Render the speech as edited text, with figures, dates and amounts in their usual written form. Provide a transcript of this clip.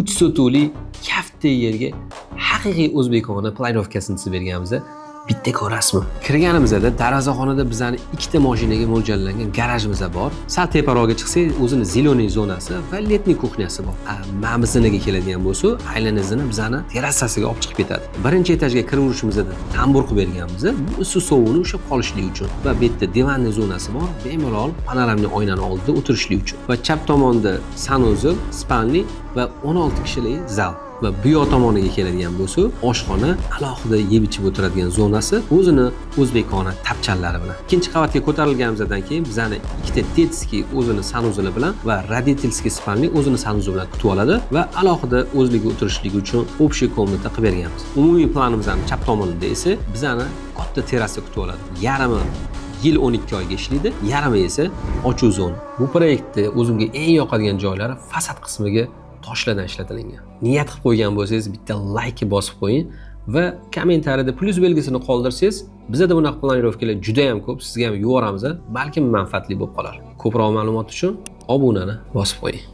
3 sotuli kaftdek yerga haqiqiy o'zbekona planovkasini chizib berganmiz. Bitta ko'rasizmi? Kirganimizda darvozaxonada bizani ikkita mashinaga mo'ljallangan garajimiz bor. Sal teparoqga chiqsangiz o'zini zeleniy zonasi va letniy kuxnyasi bor. Ma'miziniga keladigan bo'lsa, aylanizini bizani terrasasiga olib chiqib ketadi. Birinchi etajga kiraverishimizda tambur qilib berganmiz. Bu suv sovuni ushlab qolishlik uchun va bu yerda divanli zonasi bor. Bemalol panoramli oynani oldida o'tirishlik uchun. Va chap tomonda sanuzel, spalni va 16 kishilik zal. Va bu yoq tomoniga keladigan bo'lsa, oshxona, alohida yeb ichib o'tiradigan zonasi o'zini o'zbekona tapchanlari bilan. Ikkinchi qavatga ko'tarilganimizdan keyin bizani ikkita tetski o'zini sanuzeli bilan va roditelskiy spalni o'zini sanuzeli bilan kutib oladi va alohida o'zligi o'tirishligi uchun общий komnata qilib berganmiz. Umumiy planimizning chap tomonida esa bizani katta terrasa kutib oladi. Yarimi yil 12 oyga ishlaydi, yarimi esa ochuv zona. Bu proyektda o'zimga eng yoqadigan joylari fasad qismiga toshlardan ishlatilgan. Niyat qilib qo'ygan bo'lsangiz, bitta like bosib qo'ying va kommentariyada plus belgisini qoldirsangiz, bizda bunaqa planirovkalar juda ham ko'p, sizga ham yuboramiz, balkim manfaatli bo'lib qolar. Ko'proq ma'lumot uchun obunani bosib qo'ying.